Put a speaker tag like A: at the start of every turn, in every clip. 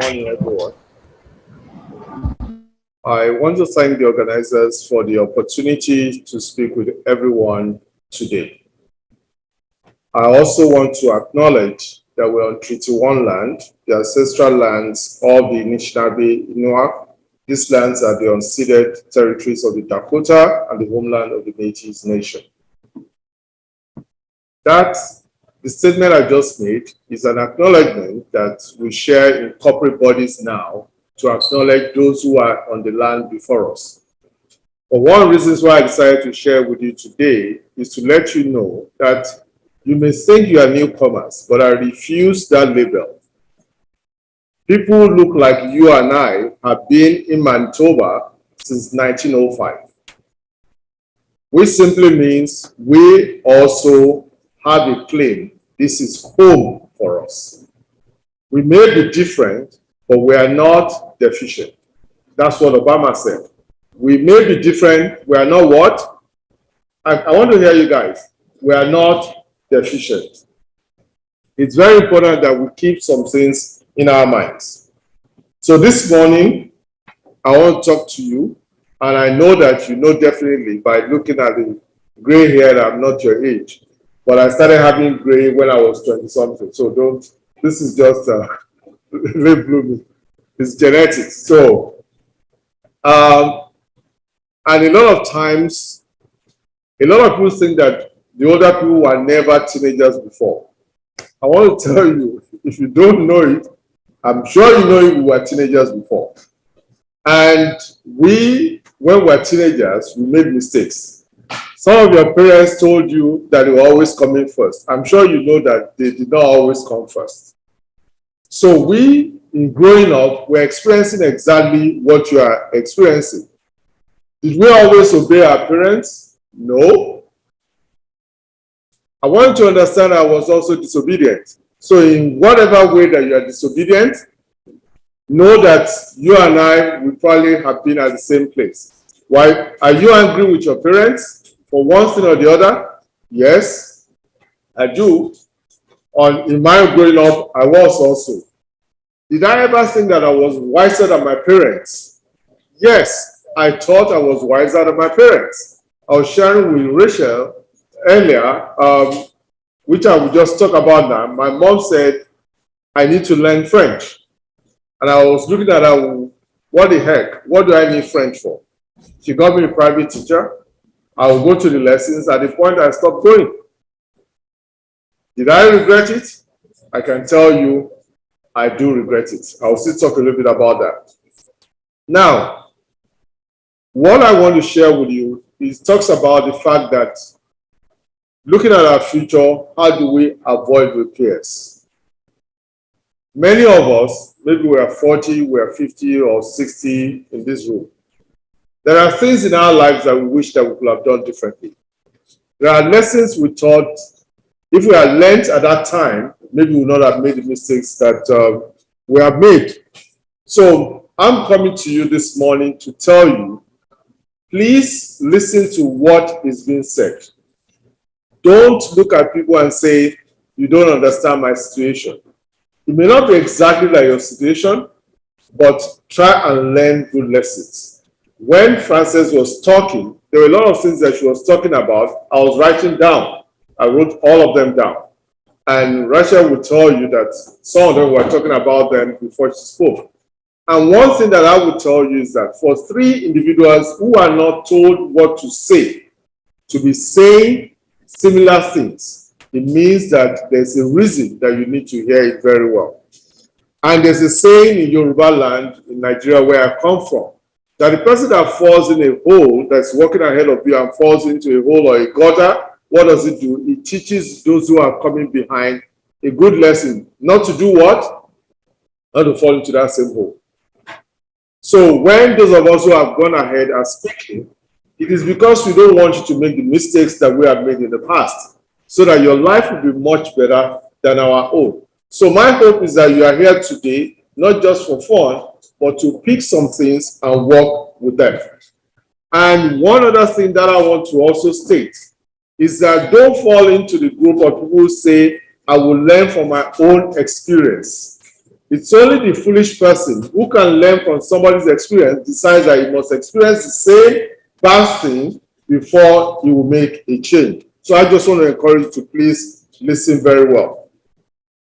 A: morning, everyone. I want to thank the organizers for the opportunity to speak with everyone today. I also want to acknowledge that we're on Treaty 1 land, the ancestral lands of the Anishinaabe Inuak. These lands are the unceded territories of the Dakota and the homeland of the Métis Nation. The statement I just made is an acknowledgement that we share in corporate bodies now to acknowledge those who are on the land before us. But one of the reasons why I decided to share with you today is to let you know that you may think you are newcomers, but I refuse that label. People who look like you and I have been in Manitoba since 1905. Which simply means we also have a claim. This is home for us. We may be different, but we are not deficient. That's what Obama said. We may be different, we are not what? I want to hear you guys. We are not deficient. It's very important that we keep some things in our minds. So this morning, I want to talk to you, and I know that you know definitely by looking at the gray hair that I'm not your age. But I started having gray when I was 20-something. So this is just late blooming. It's genetics. So, and a lot of times, a lot of people think that the older people were never teenagers before. I want to tell you, if you don't know it, I'm sure you know we were teenagers before. And when we were teenagers, we made mistakes. Some of your parents told you that they were always coming first. I'm sure you know that they did not always come first. So we, in growing up, we're experiencing exactly what you are experiencing. Did we always obey our parents? No. I want you to understand I was also disobedient. So in whatever way that you are disobedient, know that you and I will probably have been at the same place. Why? Are you angry with your parents? For one thing or the other? Yes, I do. In my growing up, I was also. Did I ever think that I was wiser than my parents? Yes, I thought I was wiser than my parents. I was sharing with Rachel earlier, which I will just talk about now. My mom said, I need to learn French. And I was looking at her, what the heck? What do I need French for? She got me a private teacher. I will go to the lessons. At the point I stopped going. Did I regret it? I can tell you, I do regret it. I will still talk a little bit about that. Now, what I want to share with you is talks about the fact that looking at our future, how do we avoid repairs? Many of us, maybe we are 40, we are 50 or 60 in this room. There are things in our lives that we wish that we could have done differently. There are lessons we thought, if we had learned at that time, maybe we would not have made the mistakes that we have made. So I'm coming to you this morning to tell you, please listen to what is being said. Don't look at people and say, you don't understand my situation. It may not be exactly like your situation, but try and learn good lessons. When Frances was talking, there were a lot of things that she was talking about. I was writing down. I wrote all of them down. And Rachel would tell you that some of them were talking about them before she spoke. And one thing that I would tell you is that for three individuals who are not told what to say, to be saying similar things, it means that there's a reason that you need to hear it very well. And there's a saying in Yoruba land, in Nigeria, where I come from, that the person that falls in a hole, that's walking ahead of you and falls into a hole or a gutter, what does it do? It teaches those who are coming behind a good lesson. Not to do what? Not to fall into that same hole. So when those of us who have gone ahead are speaking, it is because we don't want you to make the mistakes that we have made in the past, so that your life will be much better than our own. So my hope is that you are here today, not just for fun, but to pick some things and work with them. And one other thing that I want to also state is that don't fall into the group of people who say, I will learn from my own experience. It's only the foolish person who can learn from somebody's experience, decides that he must experience the same bad thing before he will make a change. So I just want to encourage you to please listen very well.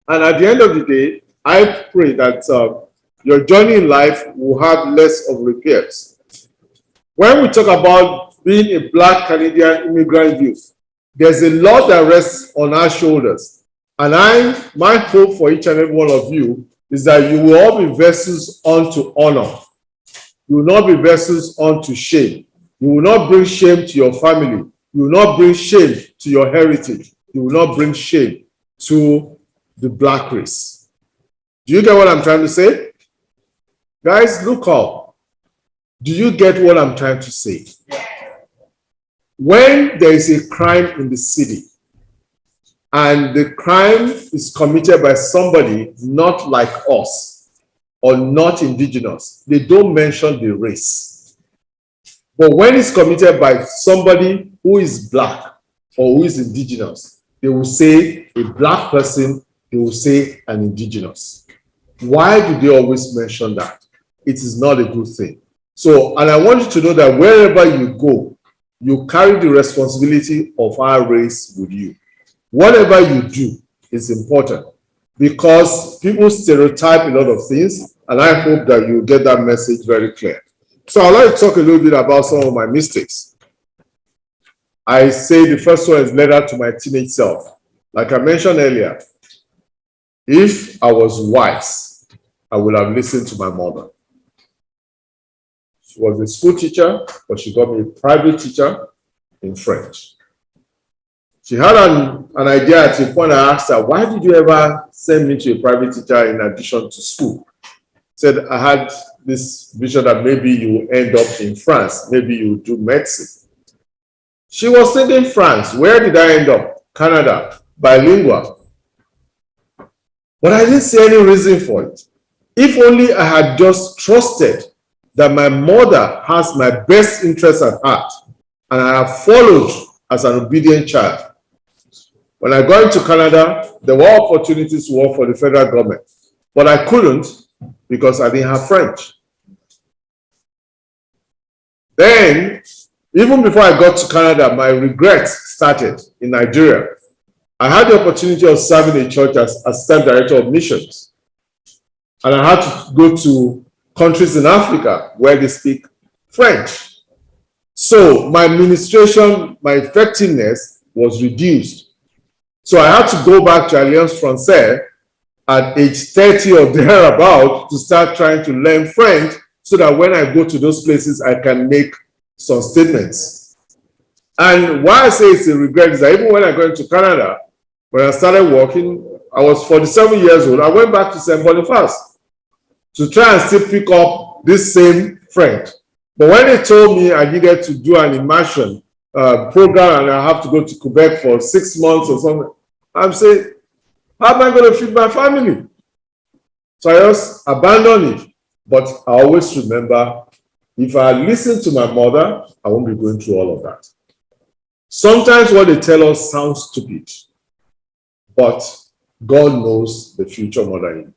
A: And at the end of the day, I pray that your journey in life will have less of repairs. When we talk about being a Black Canadian immigrant youth, there's a lot that rests on our shoulders. And my hope for each and every one of you is that you will all be vessels unto honor. You will not be vessels unto shame. You will not bring shame to your family. You will not bring shame to your heritage. You will not bring shame to the Black race. Do you get what I'm trying to say? Guys, look up. Do you get what I'm trying to say? When there is a crime in the city, and the crime is committed by somebody not like us or not indigenous, they don't mention the race. But when it's committed by somebody who is Black or who is indigenous, they will say a Black person, they will say an indigenous. Why do they always mention that? It is not a good thing. So, and I want you to know that wherever you go, you carry the responsibility of our race with you. Whatever you do is important because people stereotype a lot of things, and I hope that you get that message very clear. So I'd like to talk a little bit about some of my mistakes. I say the first one is letter to my teenage self. Like I mentioned earlier, if I was wise, I would have listened to my mother. She was a school teacher, but she got me a private teacher in French. She had an idea at a point. I asked her, why did you ever send me to a private teacher in addition to school? She said, I had this vision that maybe you will end up in France. Maybe you will do medicine. She was thinking France. Where did I end up? Canada, bilingual. But I didn't see any reason for it. If only I had just trusted that my mother has my best interest at heart, and I have followed as an obedient child. When I got into Canada, there were opportunities to work for the federal government, but I couldn't because I didn't have French. Then, even before I got to Canada, my regrets started in Nigeria. I had the opportunity of serving a church as assistant director of missions. And I had to go to countries in Africa where they speak French. So my administration, my effectiveness was reduced. So I had to go back to Alliance Française at age 30 or thereabout to start trying to learn French so that when I go to those places, I can make some statements. And why I say it's a regret is that even when I got into Canada, when I started working, I was 47 years old. I went back to St. Boniface to try and still pick up this same French. But when they told me I needed to do an immersion program and I have to go to Quebec for 6 months or something, I'm saying, how am I going to feed my family? So I just abandoned it. But I always remember, if I listen to my mother, I won't be going through all of that. Sometimes what they tell us sounds stupid, but God knows the future more than you.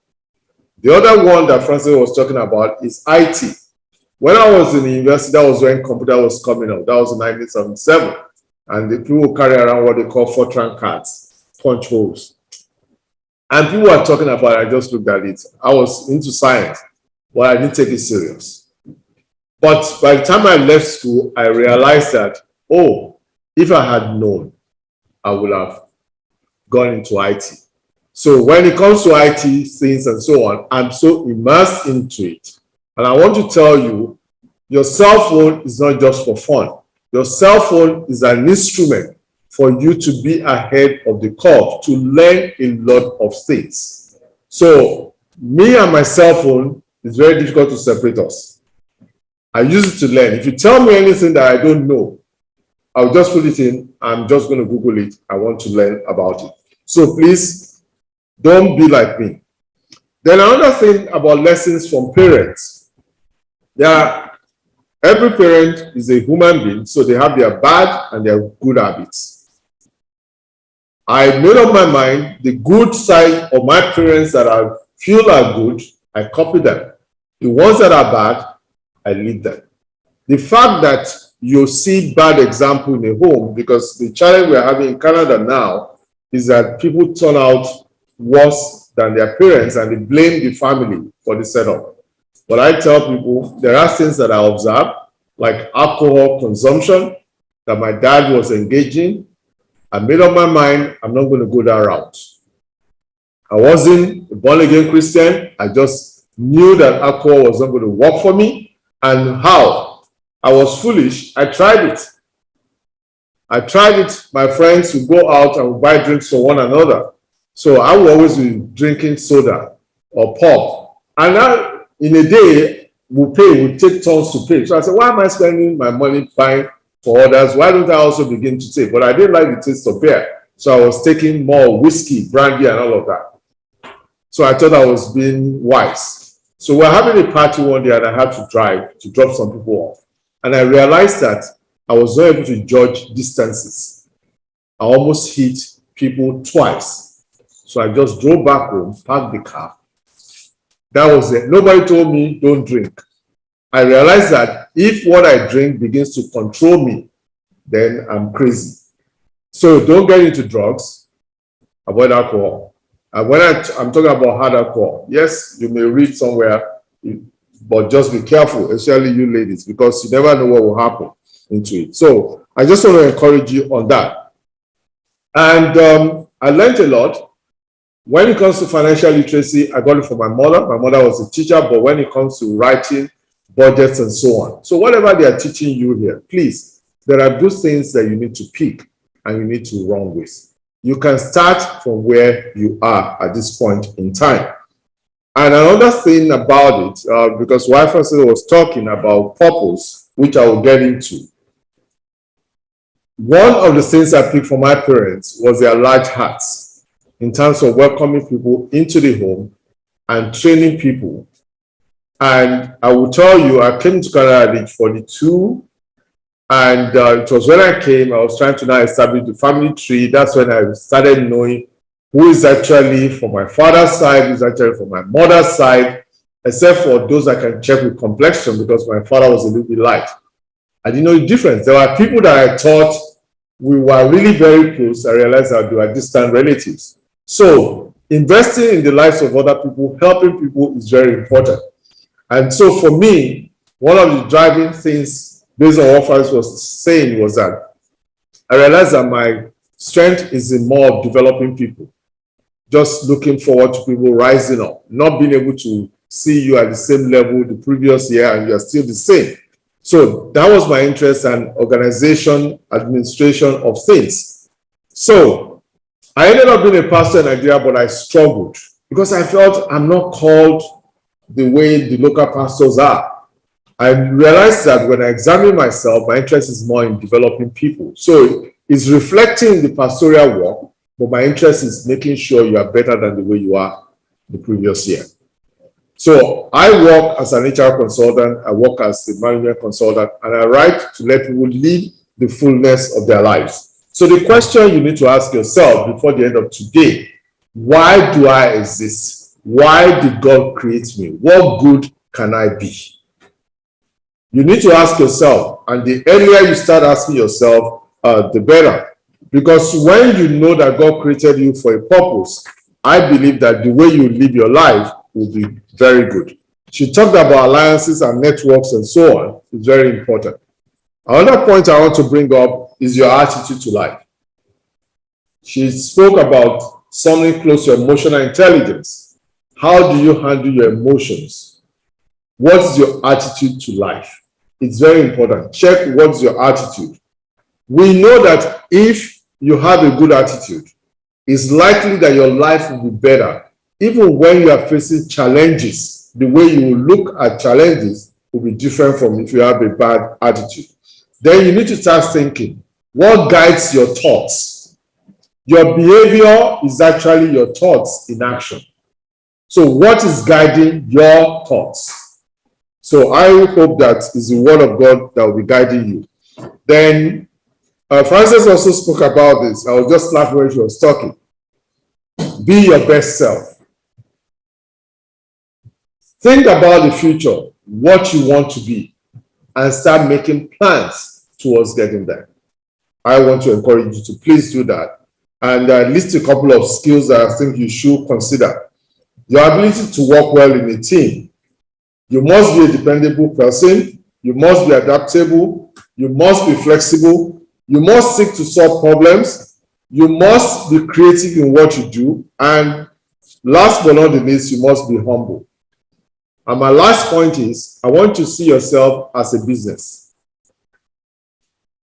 A: The other one that Francis was talking about is IT. When I was in the university, that was when computer was coming out. That was in 1977. And the people carry around what they call Fortran cards, punch holes. And people were talking about it. I just looked at it. I was into science, but I didn't take it serious. But by the time I left school, I realized that, oh, if I had known, I would have gone into IT. So when it comes to IT things and so on, I'm so immersed into it. And I want to tell you, your cell phone is not just for fun. Your cell phone is an instrument for you to be ahead of the curve, to learn a lot of things. So me and my cell phone, it's very difficult to separate us. I use it to learn. If you tell me anything that I don't know, I'll just put it in. I'm just going to Google it. I want to learn about it. So please, don't be like me. Then another thing about lessons from parents. Every parent is a human being, so they have their bad and their good habits. I made up my mind, the good side of my parents that I've few are good, I copy them. The ones that are bad, I leave them. The fact that you see bad example in a home, because the challenge we're having in Canada now is that people turn out worse than their parents and they blame the family for the setup. But I tell people there are things that I observe, like alcohol consumption, that my dad was engaging. I made up my mind, I'm not going to go that route. I wasn't a born-again Christian. I just knew that alcohol was not going to work for me. And how? I was foolish. I tried it. My friends would go out and buy drinks for one another. So I would always be drinking soda or pop. And I, in a day, we'll take turns to pay. So I said, why am I spending my money buying for others? Why don't I also begin to save? But I didn't like the taste of beer. So I was taking more whiskey, brandy, and all of that. So I thought I was being wise. So we're having a party one day and I had to drive to drop some people off. And I realized that I was not able to judge distances. I almost hit people twice. So I just drove back home, parked the car. That was it. Nobody told me don't drink. I realized that if what I drink begins to control me, then I'm crazy. So don't get into drugs, avoid alcohol. And when I'm talking about hard alcohol, yes, you may read somewhere, but just be careful, especially you ladies, because you never know what will happen into it. So I just want to encourage you on that. And I learned a lot. When it comes to financial literacy, I got it from my mother. My mother was a teacher, but when it comes to writing, budgets, and so on. So whatever they are teaching you here, please, there are good things that you need to pick and you need to run with. You can start from where you are at this point in time. And another thing about it, because wife was talking about purpose, which I will get into. One of the things I picked from my parents was their large hearts in terms of welcoming people into the home and training people. And I will tell you, I came to Canada at age 42. And it was when I came, I was trying to now establish the family tree. That's when I started knowing who is actually from my father's side, who is actually from my mother's side, except for those I can check with complexion because my father was a little bit light. I didn't know the difference. There were people that I thought we were really very close. I realized that they were distant relatives. So investing in the lives of other people, helping people is very important. And so for me, one of the driving things based on what Francis was saying was that I realized that my strength is in more of developing people, just looking forward to people rising up, not being able to see you at the same level the previous year and you're still the same. So that was my interest in organization, administration of things. So I ended up being a pastor in Nigeria, but I struggled because I felt I'm not called the way the local pastors are. I realized that when I examine myself, my interest is more in developing people. So it's reflecting the pastoral work, but my interest is making sure you are better than the way you are the previous year. So I work as an HR consultant, I work as a management consultant, and I write to let people live the fullness of their lives. So the question you need to ask yourself before the end of today, why do I exist? Why did God create me? What good can I be? You need to ask yourself, and the earlier you start asking yourself, the better. Because when you know that God created you for a purpose, I believe that the way you live your life will be very good. She talked about alliances and networks and so on. It's very important. Another point I want to bring up is your attitude to life. She spoke about something close to emotional intelligence. How do you handle your emotions? What's your attitude to life? It's very important. Check what's your attitude. We know that if you have a good attitude, it's likely that your life will be better. Even when you are facing challenges, the way you will look at challenges will be different from if you have a bad attitude. Then you need to start thinking, what guides your thoughts? Your behavior is actually your thoughts in action. So what is guiding your thoughts? So I hope that is the word of God that will be guiding you. Then Frances also spoke about this. I was just laughing when she was talking. Be your best self. Think about the future, what you want to be, and start making plans towards getting there. I want to encourage you to please do that. And list a couple of skills that I think you should consider. Your ability to work well in a team. You must be a dependable person. You must be adaptable. You must be flexible. You must seek to solve problems. You must be creative in what you do. And last but not the least, you must be humble. And my last point is, I want you to see yourself as a business.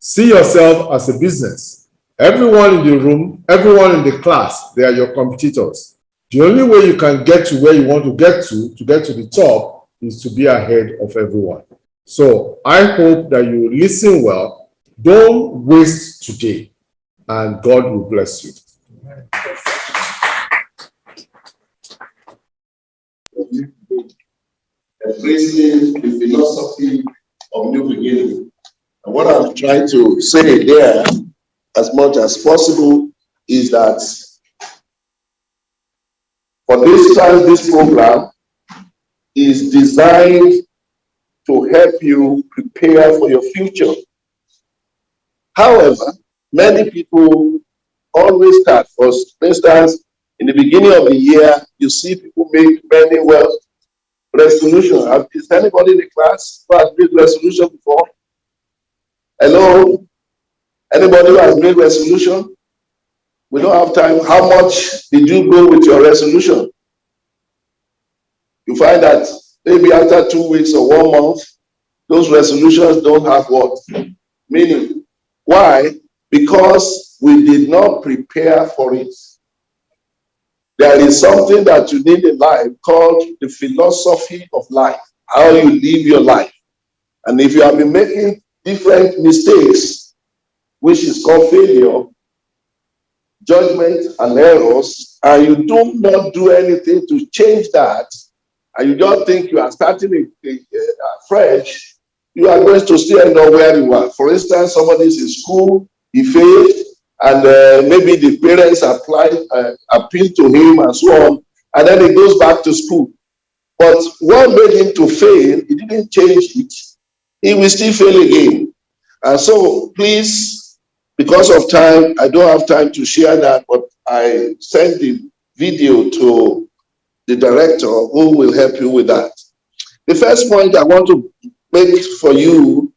A: See yourself as a business. Everyone in the room, everyone in the class, they are your competitors. The only way you can get to where you want to get to the top, is to be ahead of everyone. So I hope that you listen well. Don't waste today, and God will bless you.
B: Embracing the philosophy of new beginning. And what I'm trying to say there, as much as possible, is that for this program is designed to help you prepare for your future. However, many people always start. For instance, in the beginning of the year, you see people make many resolutions. Is anybody in the class who has made resolution before? Hello? Anybody who has made resolution? We don't have time. How much did you go with your resolution? You find that maybe after 2 weeks or 1 month, those resolutions don't have what? Meaning. Why? Because we did not prepare for it. There is something that you need in life called the philosophy of life, how you live your life. And if you have been making different mistakes, which is called failure, judgment, and errors, and you do not do anything to change that, and you don't think you are starting fresh, you are going to still end up where you are. For instance, somebody is in school, he failed, and maybe the parents appeal to him and so on, and then he goes back to school. But what made him to fail, he didn't change it. He will still fail again. And so please, because of time, I don't have time to share that, but I sent the video to the director who will help you with that. The first point I want to make for you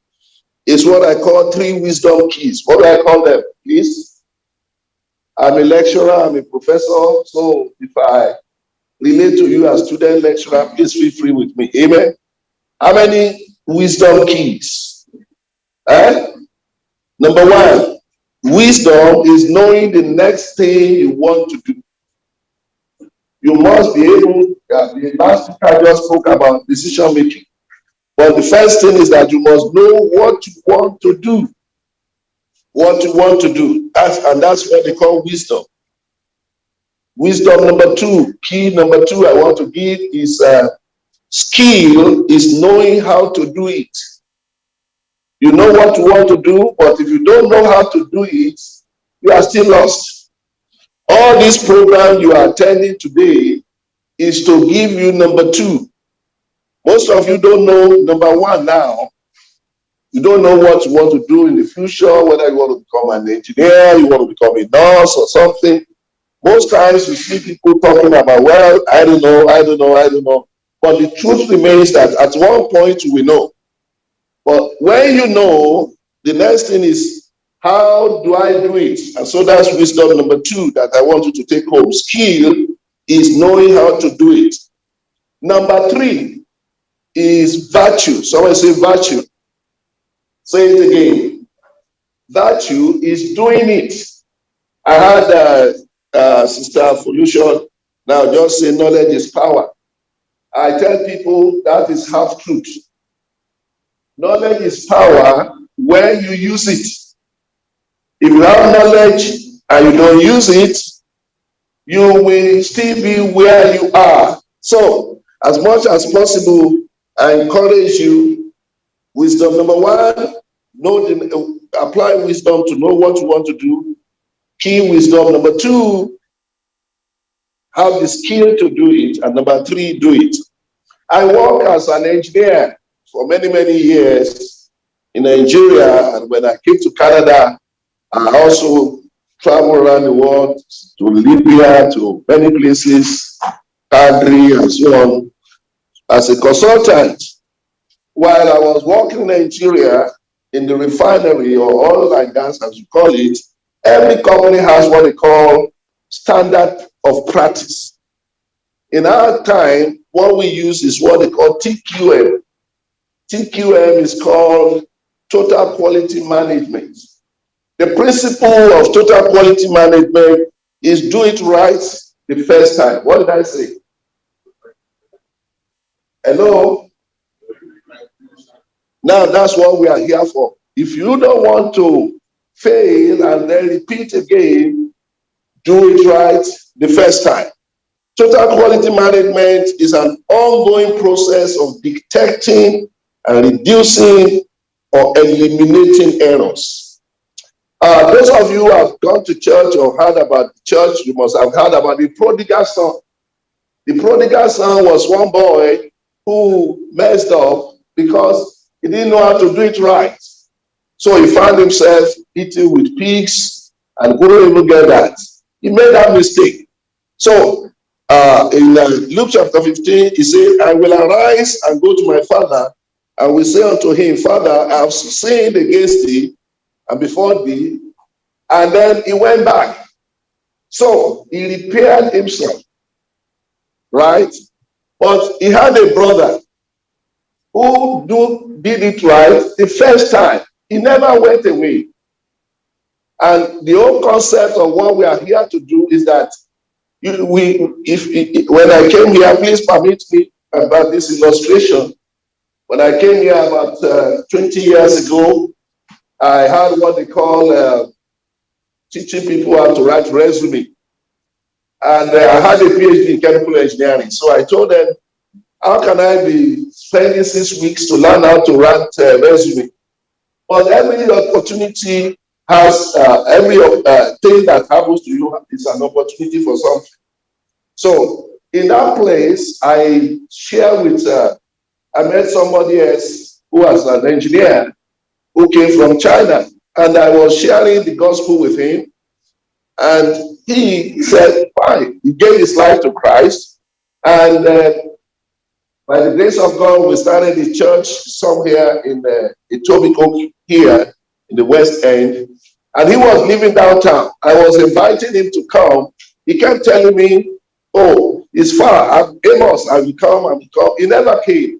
B: is what I call 3 wisdom keys. What do I call them, please? I'm a lecturer, I'm a professor, so if I relate to you as student lecturer, please feel free with me. Amen. How many wisdom keys? Number 1, wisdom is knowing the next thing you want to do. You must be able, the last speaker just spoke about decision making. But the first thing is that you must know what you want to do. What you want to do. And that's what they call wisdom. Wisdom number 2, key number 2 I want to give is skill is knowing how to do it. You know what you want to do, but if you don't know how to do it, you are still lost. All this program you are attending today is to give you number 2. Most of you don't know number 1 now. You don't know what you want to do in the future, whether you want to become an engineer, you want to become a nurse or something. Most times you see people talking about, well, I don't know. But the truth remains that at one point you will know. But when you know, the next thing is, how do I do it? And so that's wisdom number 2 that I want you to take home. Skill is knowing how to do it. Number 3 is virtue. Someone say virtue. Say it again. Virtue is doing it. I had Sister Folution now just say knowledge is power. I tell people that is half truth. Knowledge is power when you use it. If you have knowledge and you don't use it, you will still be where you are. So, as much as possible, I encourage you, wisdom number 1, apply wisdom to know what you want to do. Key wisdom number 2, have the skill to do it. And number 3, do it. I worked as an engineer for many, many years in Nigeria. And when I came to Canada, I also traveled around the world to Libya, to many places, Calgary, and so on, as a consultant. While I was working in Nigeria in the refinery, or oil and gas, as you call it, every company has what they call standard of practice. In our time, what we use is what they call TQM. TQM is called Total Quality Management. The principle of total quality management is do it right the first time. What did I say? Hello? Now that's what we are here for. If you don't want to fail and then repeat again, do it right the first time. Total quality management is an ongoing process of detecting and reducing or eliminating errors. Those of you who have gone to church or heard about the church, you must have heard about the prodigal son. The prodigal son was one boy who messed up because he didn't know how to do it right. So he found himself eating with pigs and couldn't even get that. He made that mistake. So in Luke chapter 15, he said, I will arise and go to my father, and will say unto him, Father, I have sinned against thee and before thee. And then he went back. So he repaired himself, right? But he had a brother who did it right the first time. He never went away. And the whole concept of what we are here to do is that when I came here, please permit me about this illustration. When I came here about 20 years ago, I had what they call teaching people how to write resume. And I had a PhD in chemical engineering. So I told them, how can I be spending 6 weeks to learn how to write resume? But every opportunity has, every thing that happens to you is an opportunity for something. So in that place, I share with, I met somebody else who was an engineer who came from China. And I was sharing the gospel with him. And he said, fine. He gave his life to Christ. And by the grace of God, we started a church somewhere in Etobicoke here in the West End. And he was living downtown. I was inviting him to come. He kept telling me, oh, it's far. Amos, I will come. He never came.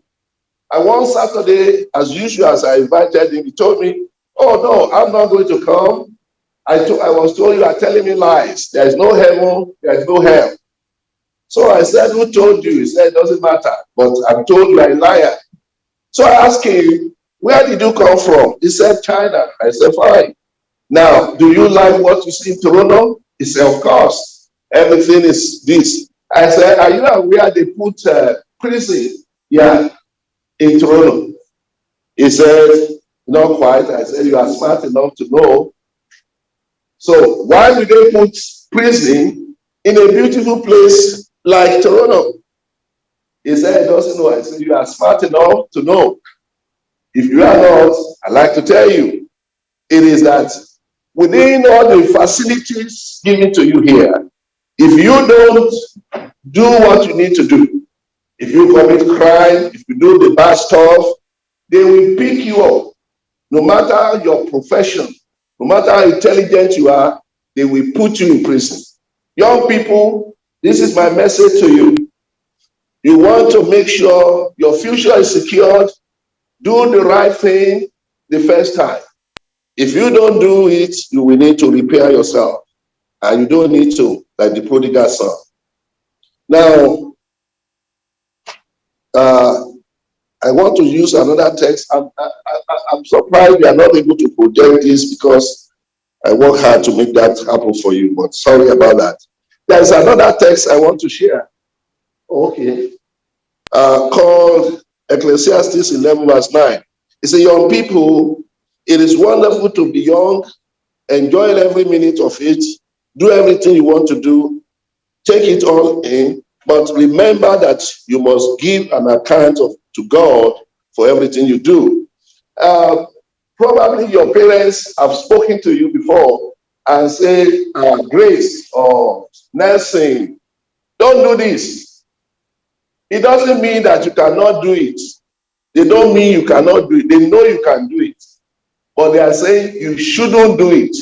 B: And one Saturday, as usual, as I invited him, he told me, oh, no, I'm not going to come. I was told you are telling me lies. There is no heaven. There is no hell. So I said, who told you? He said, it doesn't matter. But I'm told you are a liar. So I asked him, where did you come from? He said, China. I said, fine. Now, do you like what you see in Toronto? He said, of course. Everything is this. I said, are you aware they put prison? Yeah, in Toronto. He said, not quite. I said, you are smart enough to know. So why do they put prison in a beautiful place like Toronto? He said, he doesn't know. I said, you are smart enough to know. If you are not, I'd like to tell you, it is that within all the facilities given to you here, if you don't do what you need to do, if you commit crime, if you do the bad stuff, they will pick you up. No matter your profession, no matter how intelligent you are, they will put you in prison. Young people, this is my message to you. You want to make sure your future is secured. Do the right thing the first time. If you don't do it, you will need to repair yourself. And you don't need to, like the prodigal son. Now, I want to use another text. I'm surprised we are not able to project this because I work hard to make that happen for you, but sorry about that. There's another text I want to share. Okay. Called Ecclesiastes 11 verse 9. It says, young people, it is wonderful to be young, enjoy every minute of it, do everything you want to do, take it all in, But remember that you must give an account to God for everything you do. Probably your parents have spoken to you before and say, Grace or Nelson, don't do this. It doesn't mean that you cannot do it. They don't mean you cannot do it. They know you can do it. But they are saying you shouldn't do it.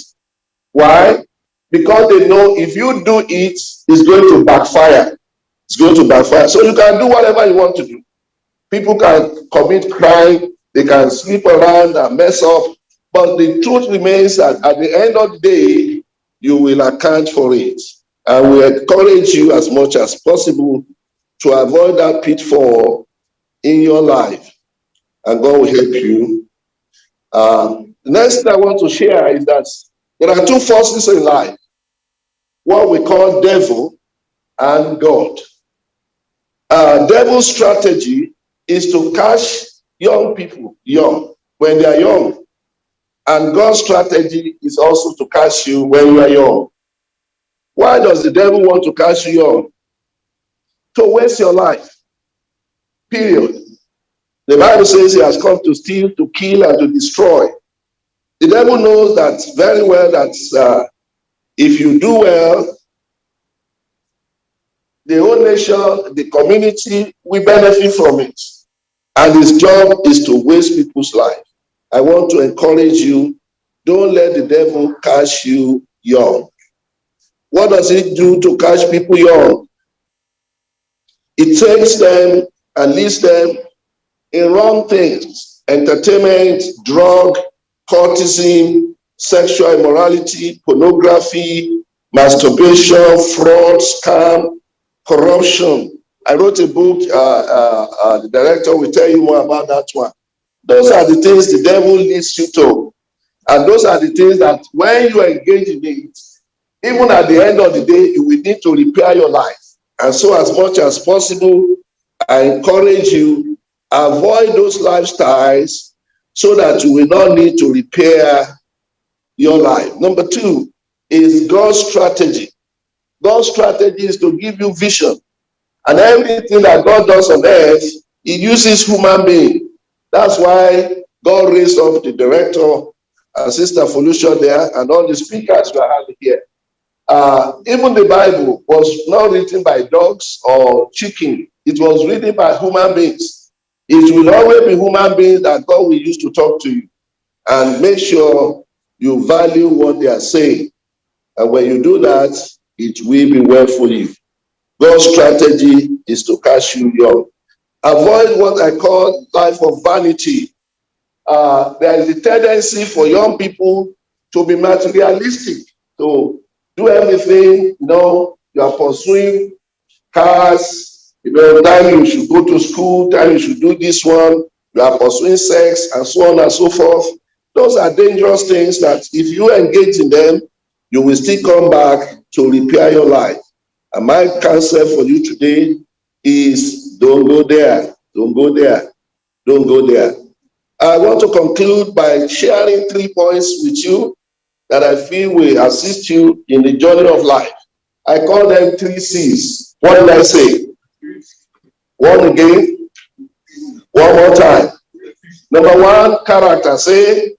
B: Why? Because they know if you do it, it's going to backfire. It's going to backfire. So you can do whatever you want to do. People can commit crime, they can sleep around and mess up. But the truth remains that at the end of the day, you will account for it. And we encourage you as much as possible to avoid that pitfall in your life. And God will help you. The next thing I want to share is that there are two forces in life, what we call devil and God. Devil's strategy is to catch young people young when they are young. And God's strategy is also to catch you when you are young. Why does the devil want to catch you young? To waste your life. Period. The Bible says he has come to steal, to kill, and to destroy. The devil knows that very well that if you do well, the whole nation, the community will benefit from it. And his job is to waste people's life. I want to encourage you, don't let the devil catch you young. What does it do to catch people young? It takes them and leads them in wrong things: entertainment, drug, courtesan, sexual immorality, pornography, masturbation, fraud, scam, corruption. I wrote a book, the director will tell you more about that one. Those are the things the devil leads you to. And those are the things that when you engage in it, even at the end of the day, you will need to repair your life. And so as much as possible, I encourage you, avoid those lifestyles so that you will not need to repair your life. Number two is God's strategy. God's strategy is to give you vision. And everything that God does on earth, he uses human beings. That's why God raised up the director, Sister Felicia there, and all the speakers we are having here. Even the Bible was not written by dogs or chicken. It was written by human beings. It will always be human beings that God will use to talk to you. And make sure you value what they are saying. And when you do that, it will be well for you. God's strategy is to catch you young. Avoid what I call life of vanity. There is a tendency for young people to be materialistic, to do everything. You are pursuing cars, time you should go to school, time you should do this one, you are pursuing sex, and so on and so forth. Those are dangerous things that if you engage in them, you will still come back to repair your life. And my counsel for you today is don't go there, don't go there, don't go there. I want to conclude by sharing 3 points with you that I feel will assist you in the journey of life. I call them 3 C's. What did I say? One again. One more time. Number 1, character, say.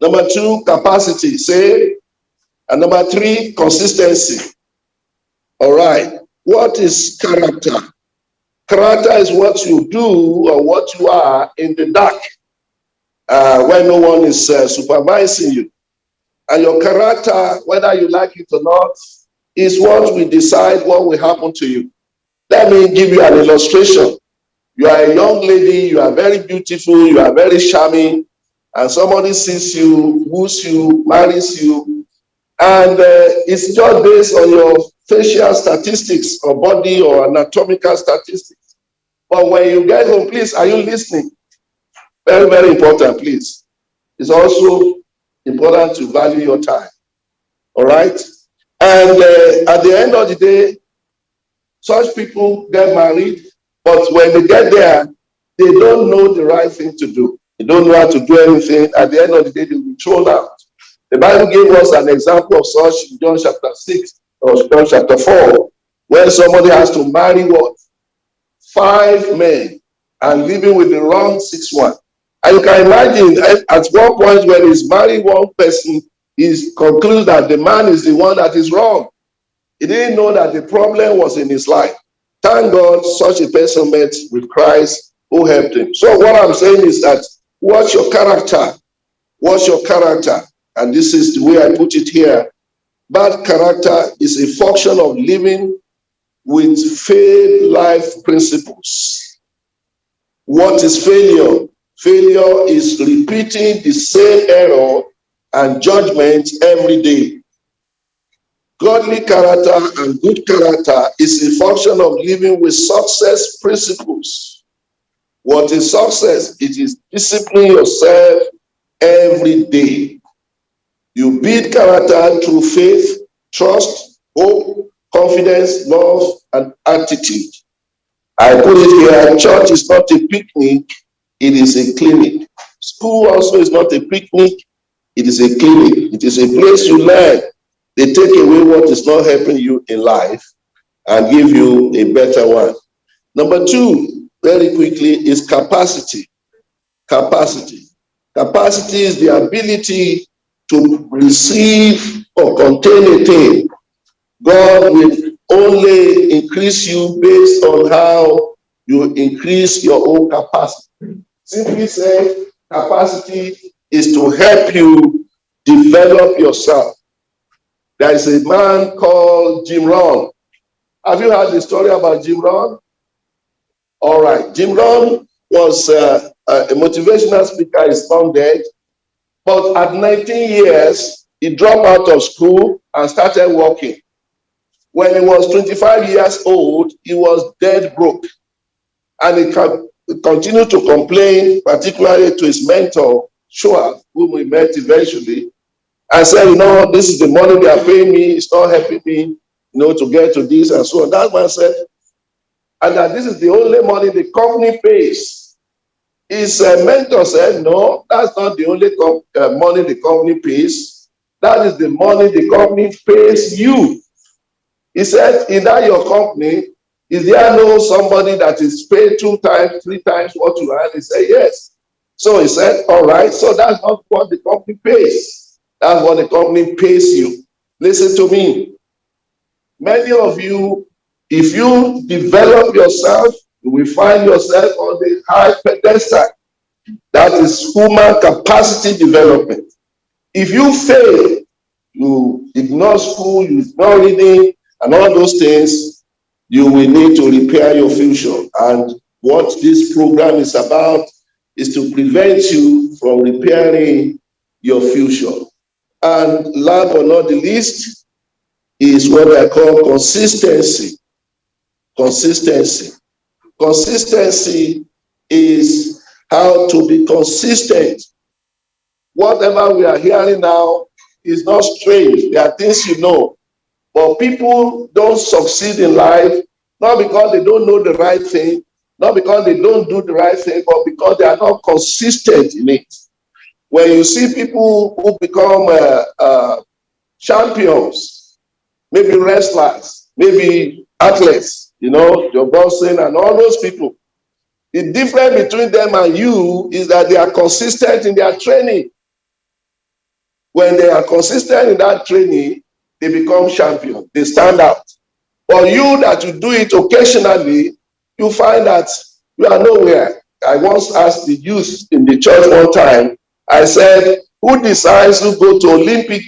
B: Number 2, capacity, say. And number 3, consistency. All right. What is character? Character is what you do or what you are in the dark when no one is supervising you. And your character, whether you like it or not, is what will decide what will happen to you. Let me give you an illustration. You are a young lady, you are very beautiful, you are very charming, and somebody sees you, woos you, marries you, and it's just based on your facial statistics or body or anatomical statistics. But when you get home, please, are you listening? Very, very important, please. It's also important to value your time. All right? And at the end of the day, such people get married, but when they get there, they don't know the right thing to do. They don't know how to do anything. At the end of the day, they will be thrown out. The Bible gave us an example of such in John chapter 6 or John chapter 4. when somebody has to marry what? 5 men and living with the wrong 6th one. And you can imagine at one point when he's marrying one person, he concludes that the man is the one that is wrong. He didn't know that the problem was in his life. Thank God such a person met with Christ who helped him. So what I'm saying is that what's your character? What's your character? And this is the way I put it here. Bad character is a function of living with failed life principles. What is failure? Failure is repeating the same error and judgment every day. Godly character and good character is a function of living with success principles. What is success? It is disciplining yourself every day. You build character through faith, trust, hope, confidence, love, and attitude. I put it here, church is not a picnic, it is a clinic. School also is not a picnic, it is a clinic. It is a place you learn. They take away what is not helping you in life and give you a better one. Number 2, very quickly, is capacity. Capacity. Capacity is the ability to receive or contain a thing. God will only increase you based on how you increase your own capacity. Simply say, capacity is to help you develop yourself. There is a man called Jim Rohn. Have you heard the story about Jim Rohn? All right. Jim Rohn was a motivational speaker. He's found dead. But at 19 years, he dropped out of school and started working. When he was 25 years old, he was dead broke. And he continued to complain, particularly to his mentor, Schwab, whom we met eventually, and said, this is the money they are paying me, it's not helping me, to get to this and so on. That man said, and that this is the only money the company pays. His mentor said, no, that's not the only money the company pays. That is the money the company pays you. He said, in that your company, is there no somebody that is paid 2 times, 3 times what you earn? He said, yes. So he said, all right, so that's not what the company pays. That's what the company pays you. Listen to me. Many of you, if you develop yourself, you will find yourself on the high pedestal. That is human capacity development. If you fail, you ignore school, you ignore reading, and all those things, you will need to repair your future. And what this program is about is to prevent you from repairing your future. And last but not the least is what I call consistency. Consistency. Consistency is how to be consistent. Whatever we are hearing now is not strange. There are things you know. But people don't succeed in life, not because they don't know the right thing, not because they don't do the right thing, but because they are not consistent in it. When you see people who become champions, maybe wrestlers, maybe athletes, Joe Boston and all those people, the difference between them and you is that they are consistent in their training. When they are consistent in that training, they become champions. They stand out. But you that you do it occasionally, you find that you are nowhere. I once asked the youth in the church one time, I said, who decides to go to Olympic?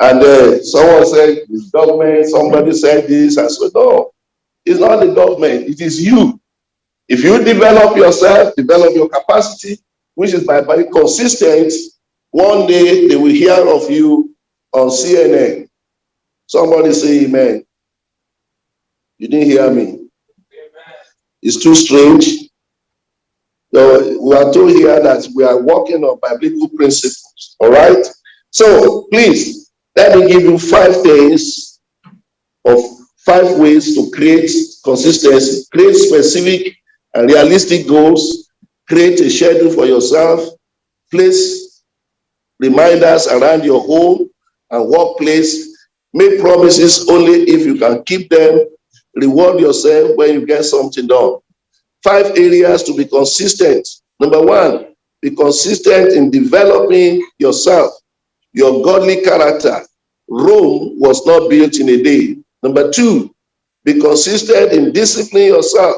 B: And someone said, the government, somebody said this. I said, no, it's not the government, it is you. If you develop yourself, develop your capacity, which is by being consistent, one day they will hear of you on CNN. Somebody say amen. You didn't hear me. Amen. It's too strange. So we are told here that we are working on biblical principles. All right? So please, let me give you 5 things of 5 ways to create consistency. Create specific and realistic goals. Create a schedule for yourself. Place reminders around your home and workplace. Make promises only if you can keep them. Reward yourself when you get something done. 5 areas to be consistent. Number 1, be consistent in developing yourself, your godly character. Rome was not built in a day. Number 2, be consistent in disciplining yourself.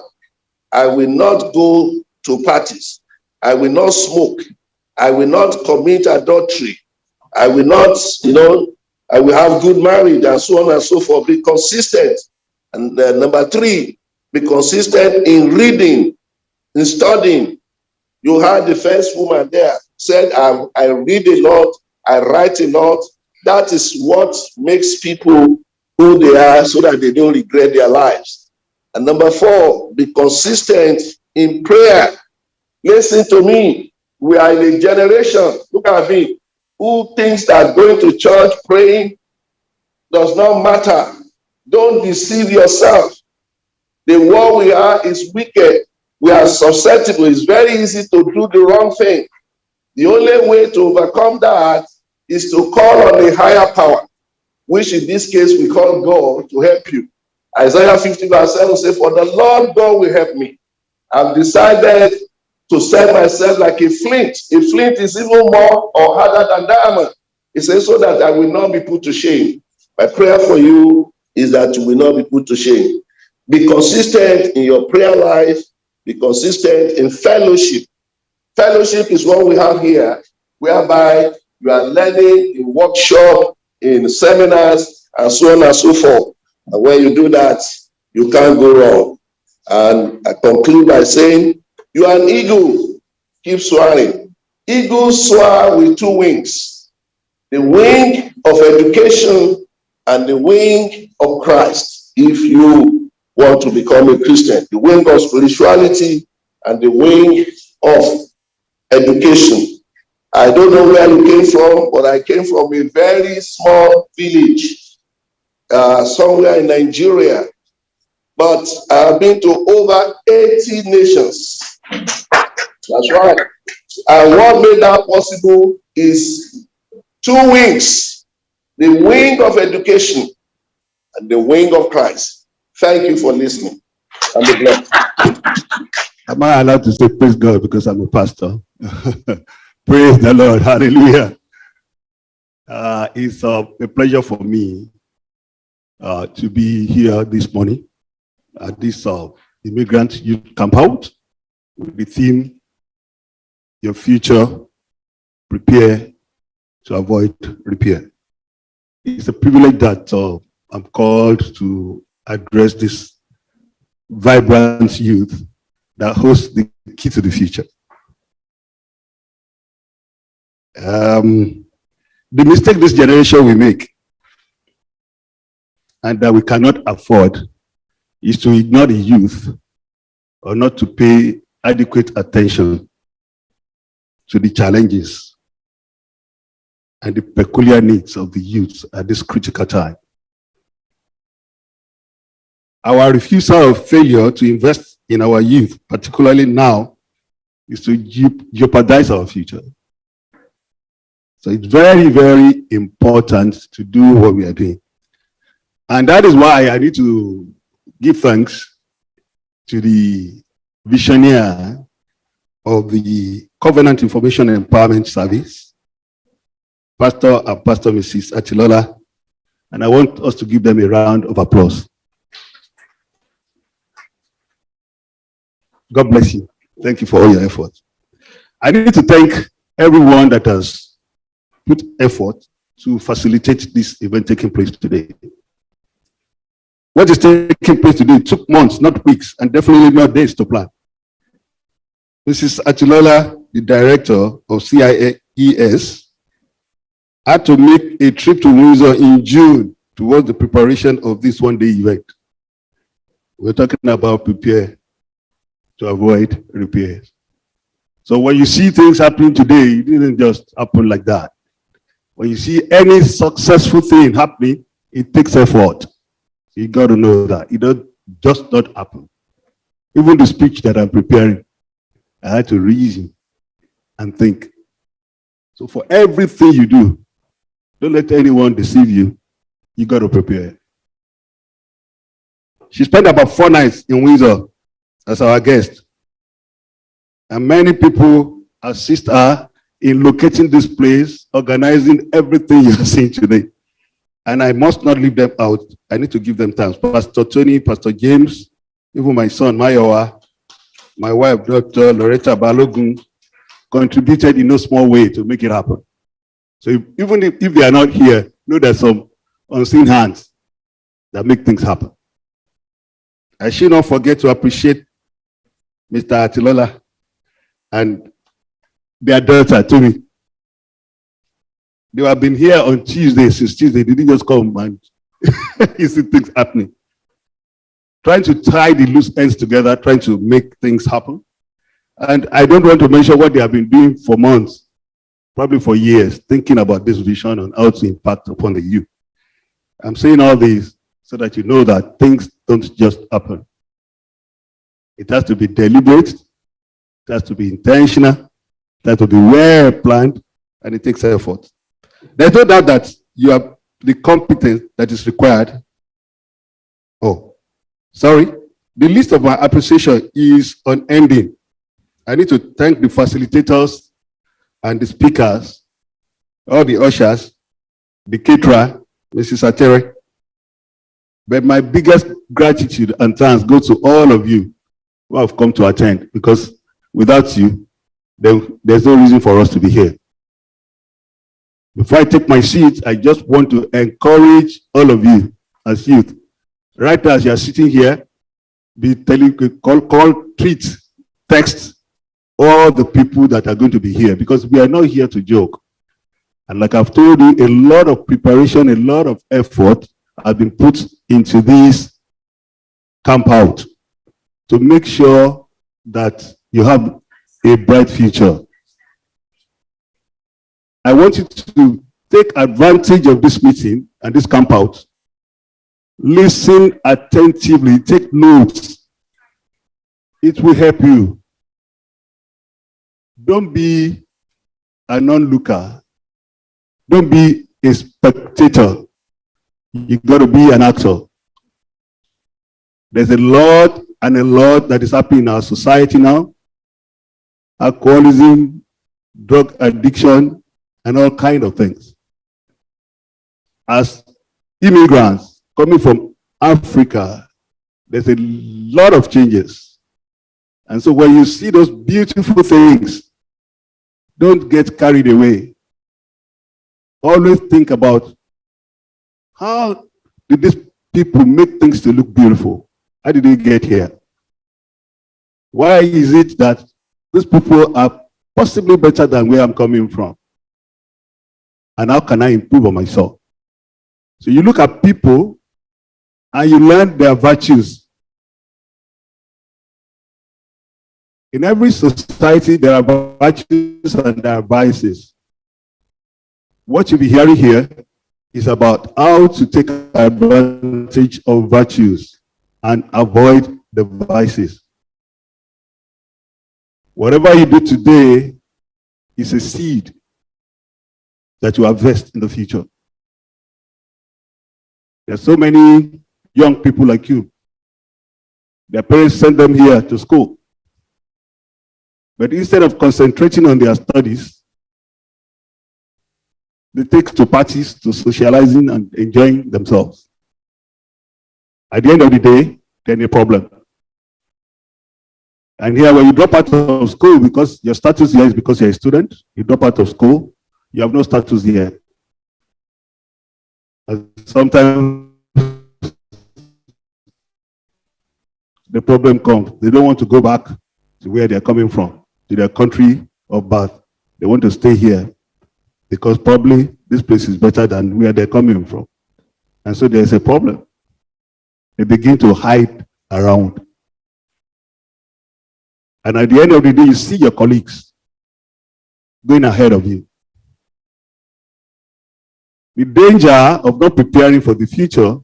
B: I will not go to parties. I will not smoke. I will not commit adultery. I will not, I will have good marriage and so on and so forth. Be consistent. And number 3, be consistent in reading, in studying. You heard the first woman there said, I read a lot, I write a lot. That is what makes people who they are so that they don't regret their lives. And number 4, be consistent in prayer. Listen to me. We are in a generation, look at me, who thinks that going to church, praying does not matter. Don't deceive yourself. The world we are is wicked. We are susceptible. It's very easy to do the wrong thing. The only way to overcome that is to call on a higher power, which in this case we call God, to help you. Isaiah 50 verse 7 says, for the Lord God will help me. I've decided to set myself like a flint. A flint is even more or harder than diamond. It says, so that I will not be put to shame. My prayer for you is that you will not be put to shame. Be consistent in your prayer life. Be consistent in fellowship. Fellowship is what we have here, whereby you are learning in workshop, in seminars, and so on and so forth. And when you do that, you can't go wrong. And I conclude by saying, you are an eagle. Keep soaring. Eagles soar with 2 wings. The wing of education and the wing of Christ. If you want to become a Christian, the wing of spirituality and the wing of education. I don't know where you came from, but I came from a very small village somewhere in Nigeria. But I have been to over 80 nations. That's right. And what made that possible is 2 wings. The wing of education and the wing of Christ. Thank you for listening. And be blessed.
C: Am I allowed to say praise God because I'm a pastor? Praise the Lord. Hallelujah. It's a pleasure for me to be here this morning at this Immigrant Youth Camp Out with the theme, Your Future, Prepare to Avoid Repair. It's a privilege that I'm called to address this vibrant youth that hosts the key to the future. The mistake this generation will make and that we cannot afford is to ignore the youth or not to pay adequate attention to the challenges and the peculiar needs of the youth at this critical time. Our refusal of failure to invest in our youth, particularly now, is to jeopardize our future. So it's very, very important to do what we are doing. And that is why I need to give thanks to the visionary of the Covenant Information and Empowerment Service, Pastor and Pastor Mrs. Atilola, and I want us to give them a round of applause. God bless you. Thank you for all your efforts. I need to thank everyone that has put effort to facilitate this event taking place today. What is taking place today took months, not weeks, and definitely not days to plan. Mrs. Atilola, the director of CIES, had to make a trip to Windsor in June towards the preparation of this one-day event. We're talking about prepare to avoid repairs. So when you see things happening today, it didn't just happen like that. When you see any successful thing happening, it takes effort. You got to know that. It don't just not happen. Even the speech that I'm preparing, I had to reason and think. So for everything you do, don't let anyone deceive you. You got to prepare. She spent about 4 nights in Windsor as our guest. And many people assist her in locating this place, organizing everything you're seeing today. And I must not leave them out. I need to give them thanks. Pastor Tony, Pastor James, even my son, Mayowa, my wife, Dr. Loretta Balogun, contributed in no small way to make it happen. So even if they are not here, know there's some unseen hands that make things happen. I should not forget to appreciate Mr. Atilola and their daughter, Tony. They have been here on Tuesday, since Tuesday. They didn't just come and you see things happening. Trying to tie the loose ends together, trying to make things happen. And I don't want to mention what they have been doing for months, probably for years, thinking about this vision and how to impact upon the youth. I'm saying all this so that you know that things don't just happen. It has to be deliberate, it has to be intentional, it has to be well planned, and it takes effort. There's no doubt that you have the competence that is required. Oh, sorry. The list of my appreciation is unending. I need to thank the facilitators and the speakers, all the ushers, the caterer, Mrs. Atere. But my biggest gratitude and thanks go to all of you who have come to attend, because without you, there's no reason for us to be here. Before I take my seat, I just want to encourage all of you as youth. Right now, as you are sitting here, be telling, call, tweet, text all the people that are going to be here, because we are not here to joke. And like I've told you, a lot of preparation, a lot of effort has been put into this camp out to make sure that you have a bright future. I want you to take advantage of this meeting and this camp out. Listen attentively, take notes. It will help you. Don't be an onlooker. Don't be a spectator. You got to be an actor. There's a lot that is happening in our society now. Alcoholism, drug addiction, and all kinds of things. As immigrants coming from Africa, there's a lot of changes. And so when you see those beautiful things, don't get carried away. Always think about, how did these people make things to look beautiful? How did they get here? Why is it that these people are possibly better than where I'm coming from? And how can I improve on myself? So you look at people and you learn their virtues. In every society, there are virtues and there are vices. What you'll be hearing here is about how to take advantage of virtues and avoid the vices. Whatever you do today is a seed that you harvest in the future. There are so many young people like you. Their parents send them here to school. But instead of concentrating on their studies, they take to parties, to socializing and enjoying themselves. At the end of the day, there's a problem. And here, when you drop out of school, because your status here is because you're a student, you drop out of school, you have no status here. And sometimes the problem comes. They don't want to go back to where they're coming from, to their country of birth. They want to stay here because probably this place is better than where they're coming from. And so there's a problem. They begin to hide around. And at the end of the day, you see your colleagues going ahead of you. The danger of not preparing for the future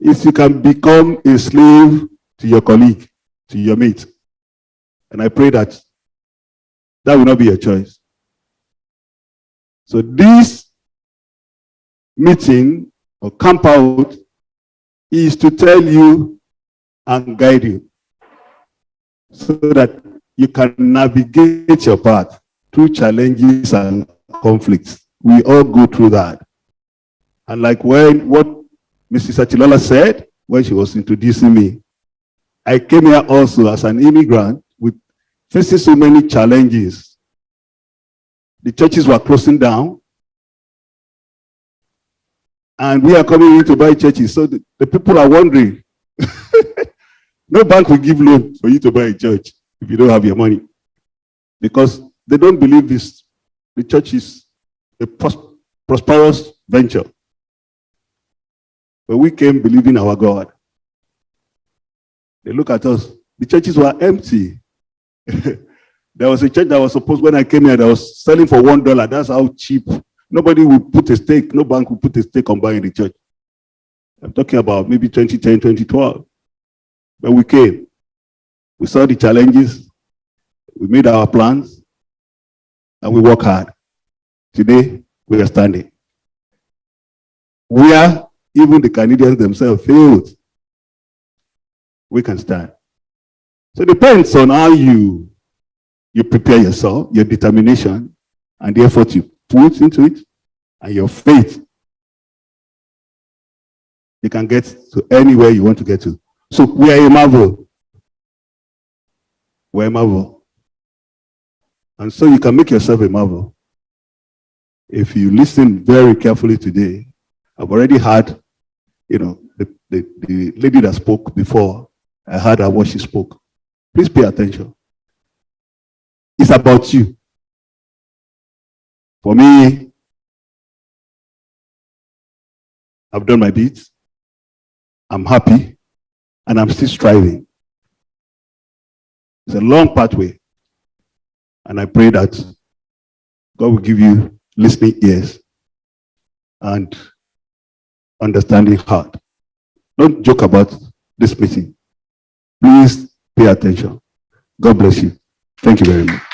C: is you can become a slave to your colleague, to your mate. And I pray that that will not be your choice. So this meeting or camp out is to tell you and guide you so that you can navigate your path through challenges and conflicts. We all go through that. And like what Mrs. Achilola said when she was introducing me, I came here also as an immigrant with facing so many challenges. The churches were closing down, and we are coming in to buy churches. So the people are wondering, no bank will give loan for you to buy a church if you don't have your money, because they don't believe this. The church is a prosperous venture. But we came believing our God. They look at us. The churches were empty. There was a church that was supposed, when I came here, that was selling for $1. That's how cheap. Nobody would put a stake. No bank would put a stake on buying the church. I'm talking about maybe 2010, 2012. But we came. We saw the challenges. We made our plans. And we work hard. Today, we are standing. Where even the Canadians themselves failed, we can stand. So it depends on how you prepare yourself, your determination, and the effort you put into it, and your faith. You can get to anywhere you want to get to. So we are a marvel. We're a marvel. And so you can make yourself a marvel. If you listen very carefully today, I've already heard, the lady that spoke before, I heard her what she spoke. Please pay attention. It's about you. For me, I've done my bit. I'm happy, and I'm still striving. It's a long pathway, and I pray that God will give you listening ears and understanding heart. Don't joke about this meeting. Please pay attention. God bless you. Thank you very much.